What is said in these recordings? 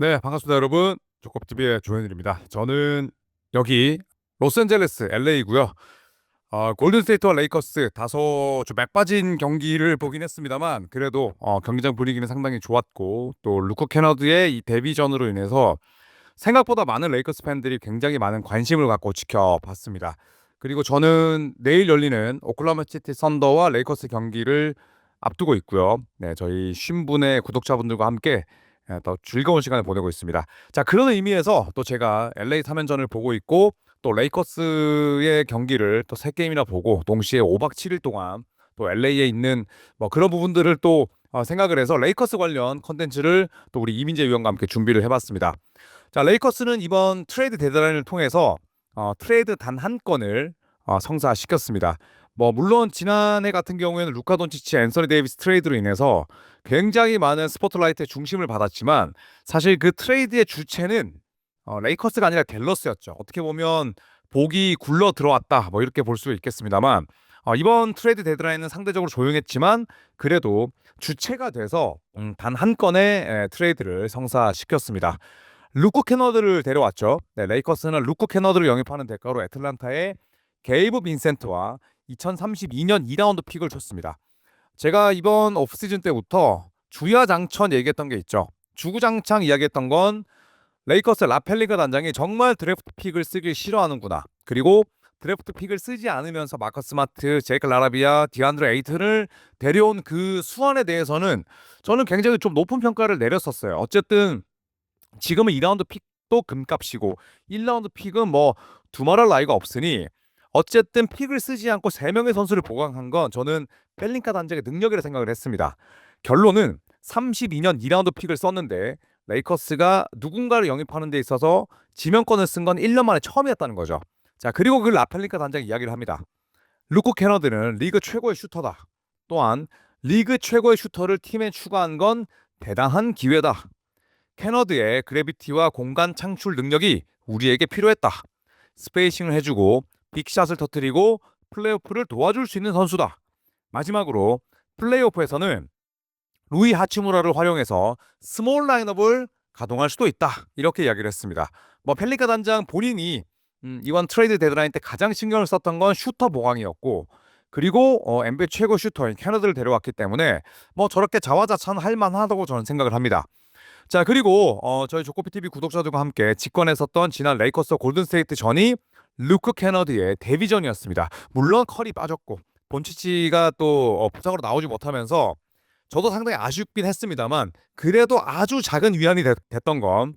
네, 반갑습니다, 여러분. 조kopTV의 조현일입니다. 저는 여기 로스앤젤레스, LA고요. 골든스테이트와 레이커스 다소 좀 맥빠진 경기를 보긴 했습니다만 그래도 경기장 분위기는 상당히 좋았고 또 루크 캐너드의 이 데뷔전으로 인해서 생각보다 많은 레이커스 팬들이 굉장히 많은 관심을 갖고 지켜봤습니다. 그리고 저는 내일 열리는 오클라호마 시티 선더와 레이커스 경기를 앞두고 있고요. 네, 저희 50분의 구독자분들과 함께 더 즐거운 시간을 보내고 있습니다. 자, 그런 의미에서 또 제가 LA 3연전을 보고 있고 또 레이커스의 경기를 또 3게임이나 보고 동시에 5박 7일 동안 또 LA에 있는 뭐 그런 부분들을 또 생각을 해서 레이커스 관련 컨텐츠를 또 우리 이민재 위원과 함께 준비를 해봤습니다. 자, 레이커스는 이번 트레이드 데드라인을 통해서 트레이드 단 한 건을 성사시켰습니다. 뭐 물론 지난해 같은 경우에는 루카 돈치치, 앤서니 데이비스 트레이드로 인해서 굉장히 많은 스포트라이트의 중심을 받았지만 사실 그 트레이드의 주체는 레이커스가 아니라 댈러스였죠. 어떻게 보면 복이 굴러 들어왔다 뭐 이렇게 볼 수 있겠습니다만 이번 트레이드 데드라인은 상대적으로 조용했지만 그래도 주체가 돼서 단 한 건의 트레이드를 성사시켰습니다. 루크 캐너드를 데려왔죠. 네, 레이커스는 루크 캐너드를 영입하는 대가로 애틀란타에 게이브 빈센트와 2032년 2라운드 픽을 줬습니다. 제가 이번 오프시즌 때부터 주야장천 얘기했던 게 있죠. 주구장창 이야기했던 건 레이커스 라펠리가 단장이 정말 드래프트 픽을 쓰길 싫어하는구나. 그리고 드래프트 픽을 쓰지 않으면서 마커스 스마트, 제이크 라라비아, 디안드레 에이튼을 데려온 그 수완에 대해서는 저는 굉장히 좀 높은 평가를 내렸었어요. 어쨌든 지금은 2라운드 픽도 금값이고 1라운드 픽은 뭐 두말할 나위가 없으니 어쨌든 픽을 쓰지 않고 3명의 선수를 보강한 건 저는 벨링카 단장의 능력이라 생각을 했습니다. 결론은 32년 2라운드 픽을 썼는데 레이커스가 누군가를 영입하는 데 있어서 지명권을 쓴 건 1년 만에 처음이었다는 거죠. 자, 그리고 그 라펠링카 단장이 이야기를 합니다. 루크 캐너드는 리그 최고의 슈터다. 또한 리그 최고의 슈터를 팀에 추가한 건 대단한 기회다. 캐너드의 그래비티와 공간 창출 능력이 우리에게 필요했다. 스페이싱을 해주고 빅샷을 터뜨리고 플레이오프를 도와줄 수 있는 선수다. 마지막으로 플레이오프에서는 루이 하치무라를 활용해서 스몰 라인업을 가동할 수도 있다. 이렇게 이야기를 했습니다. 뭐 펠리카 단장 본인이 이번 트레이드 데드라인 때 가장 신경을 썼던 건 슈터 보강이었고 그리고 NBA 최고 슈터인 캐너드를 데려왔기 때문에 뭐 저렇게 자화자찬할 만하다고 저는 생각을 합니다. 자, 그리고 저희 조코피TV 구독자들과 함께 직관했었던 지난 레이커스 골든스테이트 전이 루크 캐너드의 데뷔전이었습니다. 물론 컬이 빠졌고 본치치가 또 부상으로 나오지 못하면서 저도 상당히 아쉽긴 했습니다만 그래도 아주 작은 위안이 됐던 건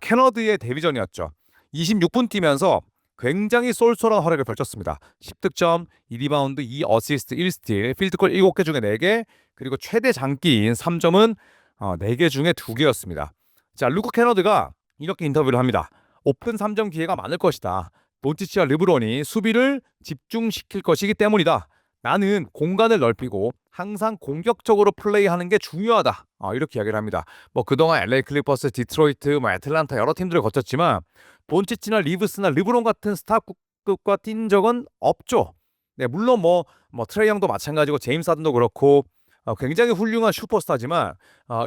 캐너드의 데뷔전이었죠. 26분 뛰면서 굉장히 쏠쏠한 활약을 펼쳤습니다. 10득점, 2리바운드, 2어시스트, 1스틸, 필드골 7개 중에 4개, 그리고 최대 장기인 3점은 4개 중에 2개였습니다. 자, 루크 캐너드가 이렇게 인터뷰를 합니다. 오픈 3점 기회가 많을 것이다. 돈치치와 르브론이 수비를 집중시킬 것이기 때문이다. 나는 공간을 넓히고 항상 공격적으로 플레이하는 게 중요하다. 이렇게 이야기를 합니다. 뭐 그동안 LA 클리퍼스, 디트로이트, 뭐 애틀란타 여러 팀들을 거쳤지만 돈치치나 리브스나 르브론 같은 스타급과 뛴 적은 없죠. 네, 물론 뭐 트레이 형도 마찬가지고 제임스 하든도 그렇고 굉장히 훌륭한 슈퍼스타지만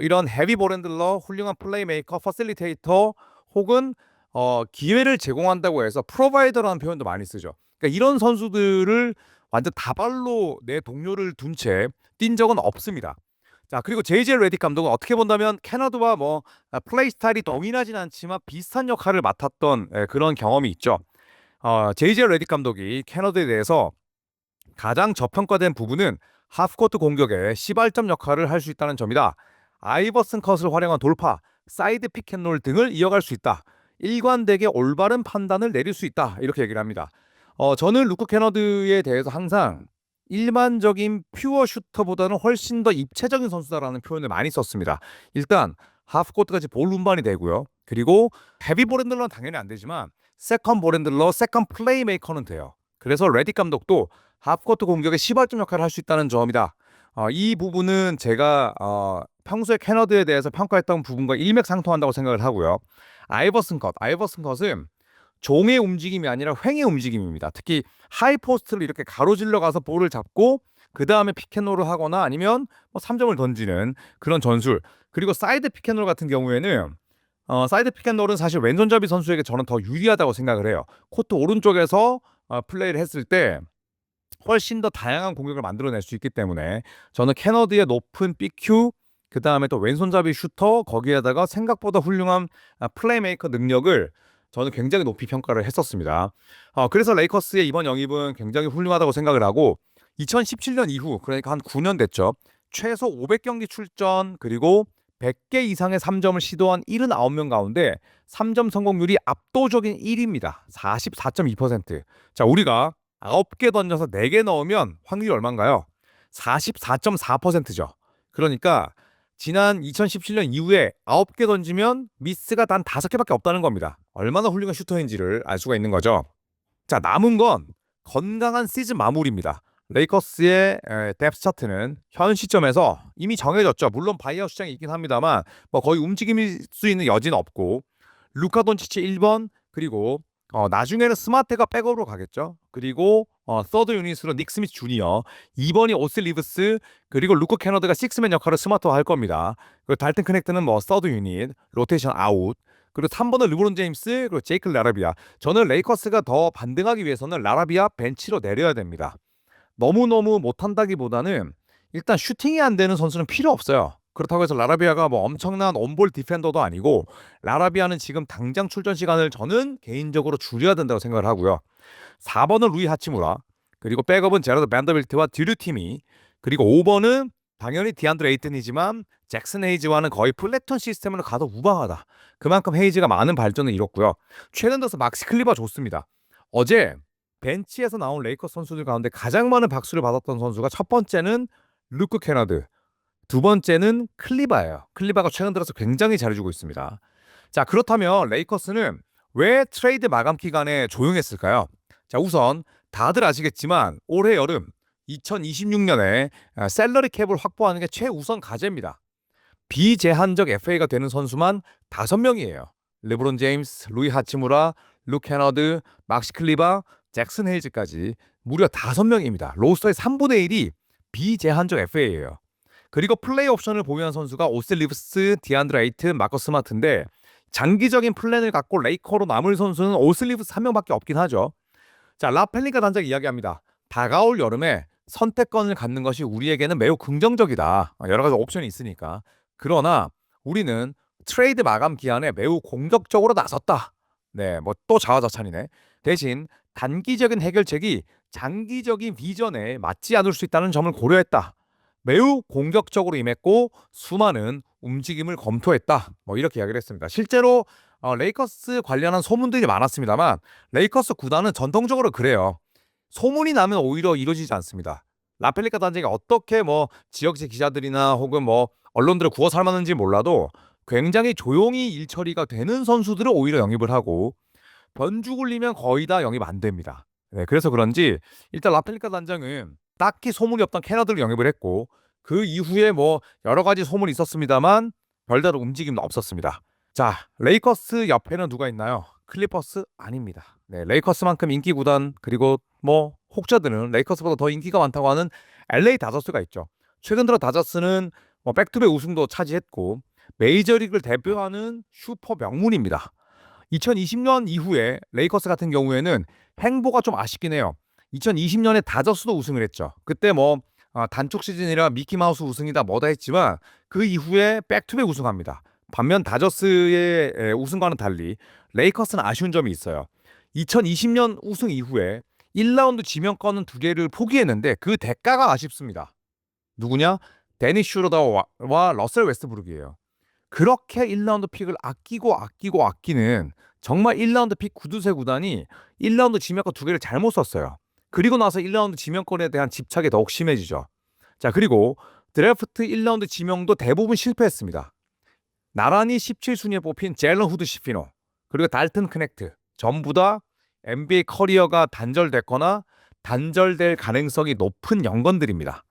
이런 헤비 볼핸들러, 훌륭한 플레이메이커, 퍼실리테이터 혹은 기회를 제공한다고 해서 프로바이더라는 표현도 많이 쓰죠. 그러니까 이런 선수들을 완전 다발로 내 동료를 둔 채 뛴 적은 없습니다. 자, 그리고 제이제 레딕 감독은 어떻게 본다면 캐나드와 플레이 스타일이 동일하진 않지만 비슷한 역할을 맡았던 그런 경험이 있죠. 제이제 레딕 감독이 캐나드에 대해서 가장 저평가된 부분은 하프코트 공격에 시발점 역할을 할 수 있다는 점이다. 아이버슨 컷을 활용한 돌파, 사이드 픽앤롤 등을 이어갈 수 있다. 일관되게 올바른 판단을 내릴 수 있다. 이렇게 얘기를 합니다. 저는 루크 캐너드에 대해서 항상 일반적인 퓨어 슈터보다는 훨씬 더 입체적인 선수다라는 표현을 많이 썼습니다. 일단 하프코트까지 볼 운반이 되고요. 그리고 헤비 볼핸들러는 당연히 안 되지만 세컨 볼핸들러, 세컨 플레이메이커는 돼요. 그래서 레딕 감독도 하프코트 공격의 시발점 역할을 할 수 있다는 점이다. 이 부분은 제가 평소에 캐너드에 대해서 평가했던 부분과 일맥상통한다고 생각을 하고요. 아이버슨 컷은 종의 움직임이 아니라 횡의 움직임입니다. 특히 하이포스트를 이렇게 가로질러 가서 볼을 잡고 그 다음에 피켓롤을 하거나 아니면 3점을 던지는 그런 전술. 그리고 사이드 피켓롤 같은 경우에는 사이드 픽앤롤은 사실 왼손잡이 선수에게 저는 더 유리하다고 생각을 해요. 코트 오른쪽에서 플레이를 했을 때 훨씬 더 다양한 공격을 만들어낼 수 있기 때문에 저는 캐너드의 높은 BQ, 그 다음에 또 왼손잡이 슈터, 거기에다가 생각보다 훌륭한 플레이메이커 능력을 저는 굉장히 높이 평가를 했었습니다. 그래서 레이커스의 이번 영입은 굉장히 훌륭하다고 생각을 하고 2017년 이후, 그러니까 한 9년 됐죠. 최소 500경기 출전, 그리고 100개 이상의 3점을 시도한 79명 가운데 3점 성공률이 압도적인 1위입니다. 44.2%. 자, 우리가 9개 던져서 4개 넣으면 확률이 얼마인가요? 44.4%죠. 그러니까 지난 2017년 이후에 9개 던지면 미스가 단 5개밖에 없다는 겁니다. 얼마나 훌륭한 슈터인지를 알 수가 있는 거죠. 자, 남은 건 건강한 시즌 마무리입니다. 레이커스의 뎁스 차트는 현 시점에서 이미 정해졌죠. 물론 바이아웃 시장이 있긴 합니다만 뭐 거의 움직임일 수 있는 여지는 없고, 루카 돈치치 1번, 그리고 나중에는 스마트가 백업으로 가겠죠. 그리고 서드 유닛으로 닉 스미스 주니어, 2번이 오슬 리브스, 그리고 루커 캐너드가 식스맨 역할을 스마트화 할 겁니다. 그리고 달튼 크넥트는 뭐 서드 유닛, 로테이션 아웃, 그리고 3번은 르브론 제임스, 그리고 제이크 라라비아. 저는 레이커스가 더 반등하기 위해서는 라라비아 벤치로 내려야 됩니다. 너무너무 못한다기보다는 일단 슈팅이 안 되는 선수는 필요 없어요. 그렇다고 해서 라라비아가 뭐 엄청난 온볼 디펜더도 아니고, 라라비아는 지금 당장 출전 시간을 저는 개인적으로 줄여야 된다고 생각을 하고요. 4번은 루이 하치무라, 그리고 백업은 제라드 밴더빌트와 듀류 팀이, 그리고 5번은 당연히 디안드레 에이튼이지만 잭슨 헤이즈와는 거의 플래톤 시스템으로 가도 무방하다. 그만큼 헤이즈가 많은 발전을 이뤘고요. 최근 들어서 막시 클리버 좋습니다. 어제 벤치에서 나온 레이커스 선수들 가운데 가장 많은 박수를 받았던 선수가 첫 번째는 루크 캐너드, 두 번째는 클리바예요. 클리바가 최근 들어서 굉장히 잘해주고 있습니다. 자, 그렇다면 레이커스는 왜 트레이드 마감 기간에 조용했을까요? 자, 우선 다들 아시겠지만 올해 여름 2026년에 셀러리 캡을 확보하는 게 최우선 과제입니다. 비제한적 FA가 되는 선수만 5명이에요. 르브론 제임스, 루이 하치무라, 루 캐너드, 막시 클리바, 잭슨 헤이즈까지 무려 5명입니다. 로스터의 3분의 1이 비제한적 FA예요. 그리고 플레이 옵션을 보유한 선수가 오셀 리브스, 디안드레 에이튼, 마커스 스마트인데, 장기적인 플랜을 갖고 레이커로 남을 선수는 오셀 리브스 1명밖에 없긴 하죠. 자, 라펠링카 단장 이야기합니다. 다가올 여름에 선택권을 갖는 것이 우리에게는 매우 긍정적이다. 여러 가지 옵션이 있으니까. 그러나 우리는 트레이드 마감 기한에 매우 공격적으로 나섰다. 네, 뭐 또 자화자찬이네. 대신 단기적인 해결책이 장기적인 비전에 맞지 않을 수 있다는 점을 고려했다. 매우 공격적으로 임했고 수많은 움직임을 검토했다. 뭐 이렇게 이야기를 했습니다. 실제로 레이커스 관련한 소문들이 많았습니다만 레이커스 구단은 전통적으로 그래요. 소문이 나면 오히려 이루어지지 않습니다. 라펠리카 단장이 어떻게 뭐 지역지 기자들이나 혹은 뭐 언론들을 구워 삶았는지 몰라도 굉장히 조용히 일 처리가 되는 선수들을 오히려 영입을 하고, 변주 굴리면 거의 다 영입 안 됩니다. 네, 그래서 그런지 일단 라펠리카 단장은 딱히 소문이 없던 캐나드를 영입을 했고, 그 이후에 뭐 여러 가지 소문이 있었습니다만 별다른 움직임은 없었습니다. 자, 레이커스 옆에는 누가 있나요? 클리퍼스 아닙니다. 네, 레이커스만큼 인기 구단, 그리고 뭐 혹자들은 레이커스보다 더 인기가 많다고 하는 LA 다저스가 있죠. 최근 들어 다저스는 뭐 백투백 우승도 차지했고 메이저리그를 대표하는 슈퍼 명문입니다. 2020년 이후에 레이커스 같은 경우에는 행보가 좀 아쉽긴 해요. 2020년에 다저스도 우승을 했죠. 그때 뭐 단축 시즌이라 미키마우스 우승이다 뭐다 했지만 그 이후에 백투백 우승합니다. 반면 다저스의 우승과는 달리 레이커스는 아쉬운 점이 있어요. 2020년 우승 이후에 1라운드 지명권은 2개를 포기했는데 그 대가가 아쉽습니다. 누구냐? 데니스 슈러더와 러셀 웨스트브룩이에요. 그렇게 1라운드 픽을 아끼는 정말 1라운드 픽 구두쇠 구단이 1라운드 지명권 2개를 잘못 썼어요. 그리고 나서 1라운드 지명권에 대한 집착이 더욱 심해지죠. 자, 그리고 드래프트 1라운드 지명도 대부분 실패했습니다. 나란히 17순위에 뽑힌 젤런 후드 시피노, 그리고 달튼 크넥트, 전부 다 NBA 커리어가 단절됐거나 단절될 가능성이 높은 연건들입니다.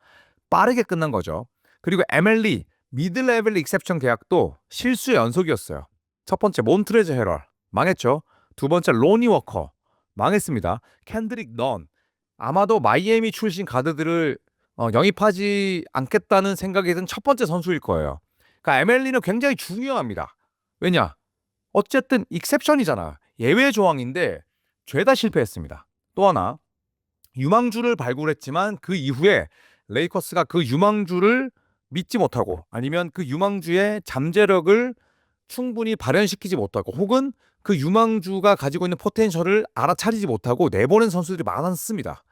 빠르게 끝난 거죠. 그리고 MLE 미들 레벨 익셉션 계약도 실수 연속이었어요. 첫 번째 몬트레즈 헤럴 망했죠. 두 번째 로니 워커 망했습니다. 켄드릭 넌, 아마도 마이애미 출신 가드들을 영입하지 않겠다는 생각이 든 첫 번째 선수일 거예요. 그러니까 MLE는 굉장히 중요합니다. 왜냐? 어쨌든 익셉션이잖아. 예외 조항인데 죄다 실패했습니다. 또 하나, 유망주를 발굴했지만 그 이후에 레이커스가 그 유망주를 믿지 못하고 아니면 그 유망주의 잠재력을 충분히 발현시키지 못하고 혹은 그 유망주가 가지고 있는 포텐셜을 알아차리지 못하고 내보낸 선수들이 많았습니다.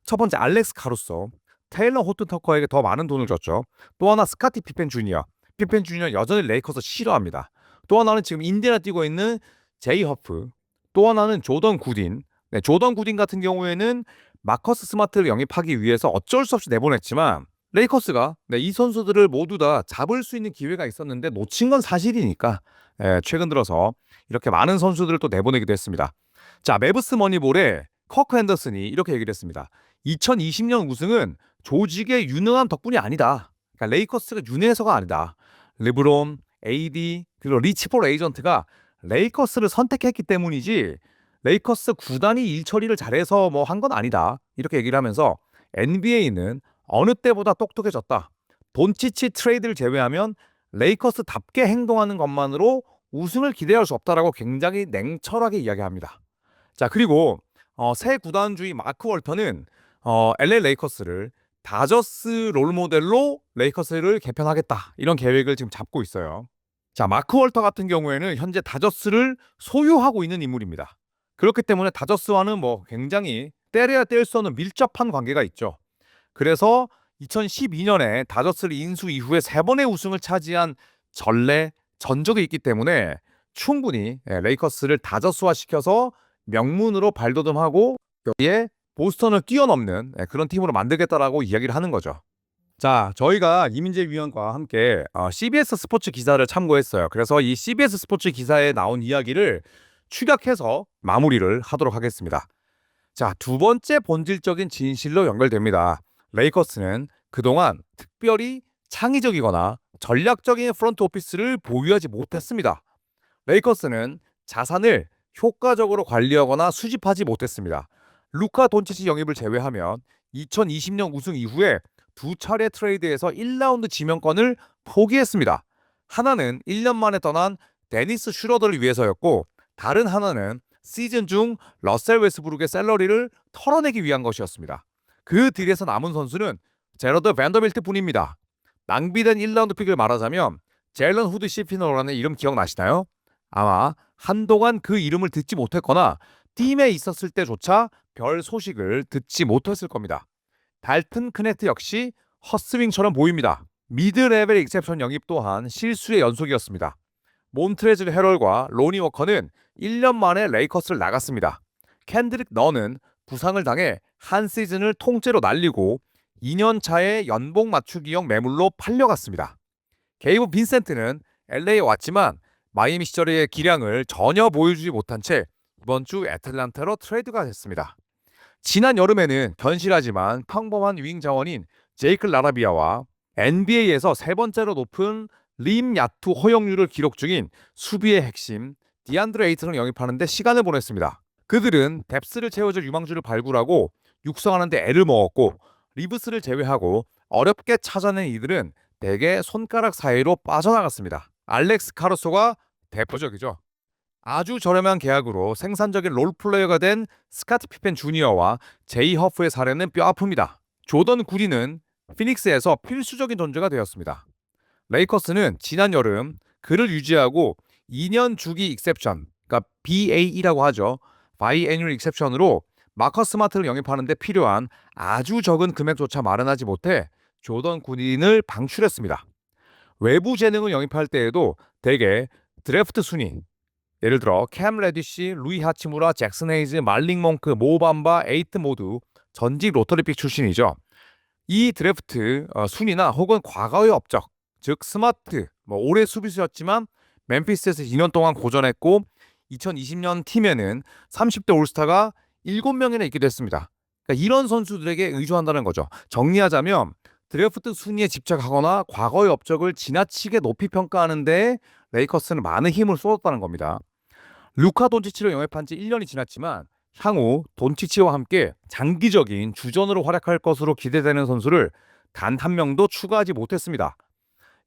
첫 번째 알렉스 카루소, 테일러 호튼 터커에게 더 많은 돈을 줬죠. 또 하나 스카티 피펜 주니어. 피펜 주니어 여전히 레이커스 싫어합니다. 또 하나는 지금 인디애나 뛰고 있는 제이 허프. 또 하나는 조던 구딘. 네, 조던 구딘 같은 경우에는 마커스 스마트를 영입하기 위해서 어쩔 수 없이 내보냈지만 레이커스가 이 선수들을 모두 다 잡을 수 있는 기회가 있었는데 놓친 건 사실이니까 최근 들어서 이렇게 많은 선수들을 또 내보내기도 했습니다. 자, 매브스 머니볼에 커크 핸더슨이 이렇게 얘기를 했습니다. 2020년 우승은 조직의 유능한 덕분이 아니다. 그러니까 레이커스가 윤회해서가 아니다. 르브론, AD 그리고 리치 폴 에이전트가 레이커스를 선택했기 때문이지 레이커스 구단이 일 처리를 잘해서 뭐 한 건 아니다. 이렇게 얘기를 하면서 NBA는 어느 때보다 똑똑해졌다. 돈치치 트레이드를 제외하면 레이커스답게 행동하는 것만으로 우승을 기대할 수 없다라고 굉장히 냉철하게 이야기합니다. 자, 그리고 새 구단주의 마크 월터는 LA 레이커스를 다저스 롤모델로 레이커스를 개편하겠다. 이런 계획을 지금 잡고 있어요. 자, 마크 월터 같은 경우에는 현재 다저스를 소유하고 있는 인물입니다. 그렇기 때문에 다저스와는 뭐 굉장히 때려야 뗄 수 없는 밀접한 관계가 있죠. 그래서 2012년에 다저스를 인수 이후에 3번의 우승을 차지한 전적이 있기 때문에 충분히 레이커스를 다저스화 시켜서 명문으로 발돋움하고 여기에 보스턴을 뛰어넘는 그런 팀으로 만들겠다라고 이야기를 하는 거죠. 자, 저희가 이민재 위원과 함께 CBS 스포츠 기사를 참고했어요. 그래서 이 CBS 스포츠 기사에 나온 이야기를 축약해서 마무리를 하도록 하겠습니다. 자, 두 번째 본질적인 진실로 연결됩니다. 레이커스는 그동안 특별히 창의적이거나 전략적인 프런트 오피스를 보유하지 못했습니다. 레이커스는 자산을 효과적으로 관리하거나 수집하지 못했습니다. 루카 돈치치 영입을 제외하면 2020년 우승 이후에 2차례 트레이드에서 1라운드 지명권을 포기했습니다. 하나는 1년 만에 떠난 데니스 슈러더를 위해서였고 다른 하나는 시즌 중 러셀 웨스브룩의 샐러리를 털어내기 위한 것이었습니다. 그 딜에서 남은 선수는 제러드 밴더빌트 뿐입니다. 낭비된 1라운드 픽을 말하자면 젤런 후드 시피노라는 이름 기억나시나요? 아마 한동안 그 이름을 듣지 못했거나 팀에 있었을 때조차 별 소식을 듣지 못했을 겁니다. 달튼 크네트 역시 헛스윙처럼 보입니다. 미드 레벨 익셉션 영입 또한 실수의 연속이었습니다. 몬트레즈 헤럴과 로니 워커는 1년 만에 레이커스를 나갔습니다. 캔드릭 너는 부상을 당해 한 시즌을 통째로 날리고 2년 차에 연봉 맞추기형 매물로 팔려갔습니다. 게이브 빈센트는 LA에 왔지만 마이애미 시절의 기량을 전혀 보여주지 못한 채 이번 주 애틀란타로 트레이드가 됐습니다. 지난 여름에는 견실하지만 평범한 윙 자원인 제이크 라라비아와 NBA에서 세 번째로 높은 림 야투 허용률을 기록 중인 수비의 핵심 디안드레 에이튼을 영입하는 데 시간을 보냈습니다. 그들은 뎁스를 채워줄 유망주를 발굴하고 육성하는 데 애를 먹었고 리브스를 제외하고 어렵게 찾아낸 이들은 대개 손가락 사이로 빠져나갔습니다. 알렉스 카루소가 대표적이죠. 아주 저렴한 계약으로 생산적인 롤플레이어가 된 스카티 피펜 주니어와 제이 허프의 사례는 뼈아픕니다. 조던 구디는 피닉스에서 필수적인 존재가 되었습니다. 레이커스는 지난 여름 그를 유지하고 2년 주기 익셉션, 그러니까 BAE라고 하죠. 바이애뉴얼 익셉션으로 마커스 스마트를 영입하는 데 필요한 아주 적은 금액조차 마련하지 못해 조던 구딘을 방출했습니다. 외부 재능을 영입할 때에도 대개 드래프트 순위, 예를 들어 캠 레디시, 루이 하치무라, 잭슨 헤이즈, 말링 몽크, 모밤바, 에이트 모두 전직 로터리픽 출신이죠. 이 드래프트 순위나 혹은 과거의 업적, 즉 스마트, 올해 수비수였지만 멤피스에서 2년 동안 고전했고 2020년 팀에는 30대 올스타가 7명이나 있기도 했습니다. 그러니까 이런 선수들에게 의존한다는 거죠. 정리하자면 드래프트 순위에 집착하거나 과거의 업적을 지나치게 높이 평가하는 데 레이커스는 많은 힘을 쏟았다는 겁니다. 루카 돈치치를 영입한 지 1년이 지났지만 향후 돈치치와 함께 장기적인 주전으로 활약할 것으로 기대되는 선수를 단 한 명도 추가하지 못했습니다.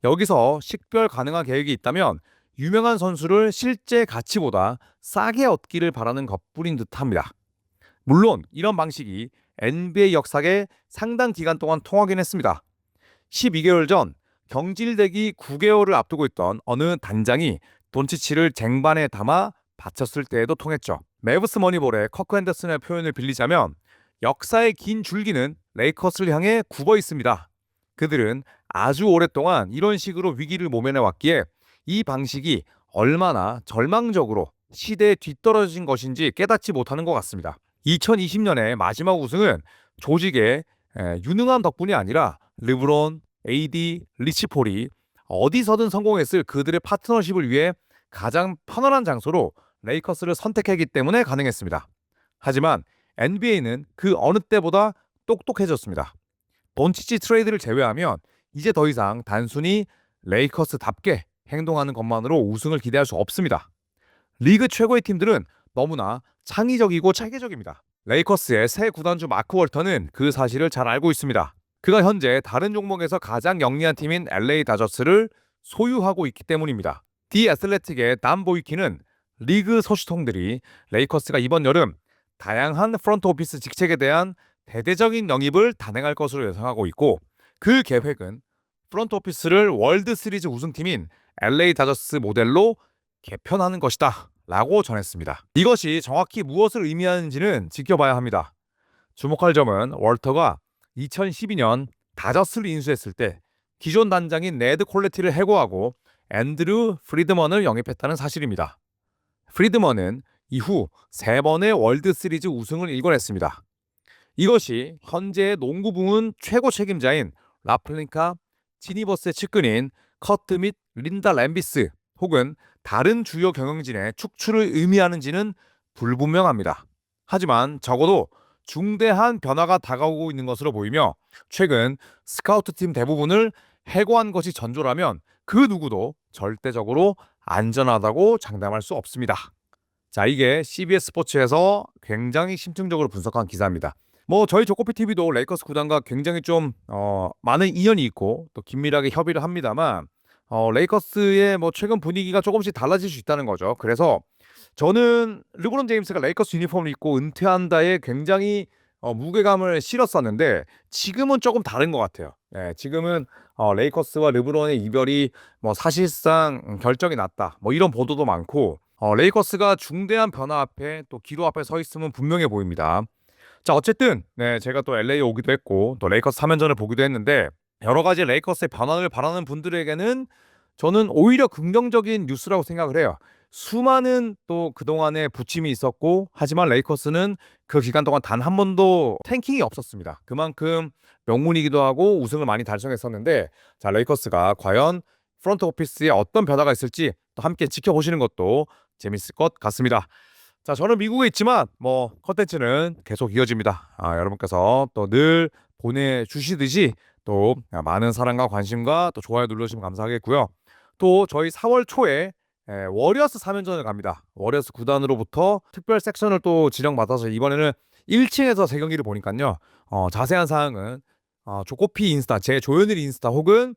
여기서 식별 가능한 계획이 있다면 유명한 선수를 실제 가치보다 싸게 얻기를 바라는 것뿐인 듯합니다. 물론 이런 방식이 NBA 역사에 상당 기간 동안 통하긴 했습니다. 12개월 전 경질되기 9개월을 앞두고 있던 어느 단장이 돈치치를 쟁반에 담아 바쳤을 때에도 통했죠. 매브스 머니볼의 커크 앤더슨의 표현을 빌리자면 역사의 긴 줄기는 레이커스를 향해 굽어 있습니다. 그들은 아주 오랫동안 이런 식으로 위기를 모면해 왔기에 이 방식이 얼마나 절망적으로 시대에 뒤떨어진 것인지 깨닫지 못하는 것 같습니다. 2020년의 마지막 우승은 조직의 유능함 덕분이 아니라 르브론, AD, 리치 폴이 어디서든 성공했을 그들의 파트너십을 위해 가장 편안한 장소로 레이커스를 선택했기 때문에 가능했습니다. 하지만 NBA는 그 어느 때보다 똑똑해졌습니다. 돈치치 트레이드를 제외하면 이제 더 이상 단순히 레이커스답게 행동하는 것만으로 우승을 기대할 수 없습니다. 리그 최고의 팀들은 너무나 창의적이고 체계적입니다. 레이커스의 새 구단주 마크 월터는 그 사실을 잘 알고 있습니다. 그가 현재 다른 종목에서 가장 영리한 팀인 LA 다저스를 소유하고 있기 때문입니다. 디 애슬레틱의 단 보이키는 리그 소식통들이 레이커스가 이번 여름 다양한 프런트 오피스 직책에 대한 대대적인 영입을 단행할 것으로 예상하고 있고, 그 계획은 프런트 오피스를 월드 시리즈 우승팀인 LA 다저스 모델로 개편하는 것이다 라고 전했습니다. 이것이 정확히 무엇을 의미하는지는 지켜봐야 합니다. 주목할 점은 월터가 2012년 다저스를 인수했을 때 기존 단장인 네드 콜레티를 해고하고 앤드류 프리드먼을 영입했다는 사실입니다. 프리드먼은 이후 3번의 월드 시리즈 우승을 일궈냈습니다. 이것이 현재의 농구 부문 최고 책임자인 라플링카 치니버스의 측근인 커트 및 린다 램비스 혹은 다른 주요 경영진의 축출을 의미하는지는 불분명합니다. 하지만 적어도 중대한 변화가 다가오고 있는 것으로 보이며, 최근 스카우트팀 대부분을 해고한 것이 전조라면 그 누구도 절대적으로 안전하다고 장담할 수 없습니다. 자, 이게 CBS 스포츠에서 굉장히 심층적으로 분석한 기사입니다. 저희 조코피 TV도 레이커스 구단과 굉장히 좀 많은 인연이 있고 또 긴밀하게 협의를 합니다만, 레이커스의 최근 분위기가 조금씩 달라질 수 있다는 거죠. 그래서 저는 르브론 제임스가 레이커스 유니폼을 입고 은퇴한다에 굉장히 무게감을 실었었는데, 지금은 조금 다른 것 같아요. 지금은 레이커스와 르브론의 이별이 사실상 결정이 났다, 이런 보도도 많고, 레이커스가 중대한 변화 앞에 또 기로 앞에 서 있음은 분명해 보입니다. 자, 어쨌든 제가 또 LA에 오기도 했고 또 레이커스 3연전을 보기도 했는데, 여러 가지 레이커스의 변화를 바라는 분들에게는 저는 오히려 긍정적인 뉴스라고 생각을 해요. 수많은 또 그동안의 부침이 있었고, 하지만 레이커스는 그 기간 동안 단 한 번도 탱킹이 없었습니다. 그만큼 명문이기도 하고 우승을 많이 달성했었는데, 자, 레이커스가 과연 프런트 오피스에 어떤 변화가 있을지 또 함께 지켜보시는 것도 재밌을 것 같습니다. 자, 저는 미국에 있지만 컨텐츠는 계속 이어집니다. 여러분께서 또 늘 보내주시듯이 또 많은 사랑과 관심과 또 좋아요 눌러주시면 감사하겠고요. 또 저희 4월 초에 워리어스 3연전을 갑니다. 워리어스 구단으로부터 특별 섹션을 또 지령받아서 이번에는 1층에서 3경기를 보니까요. 자세한 사항은 조코피 인스타, 제 조현일 인스타 혹은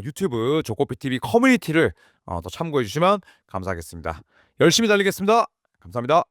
유튜브 조코피 TV 커뮤니티를 또 참고해 주시면 감사하겠습니다. 열심히 달리겠습니다. 감사합니다.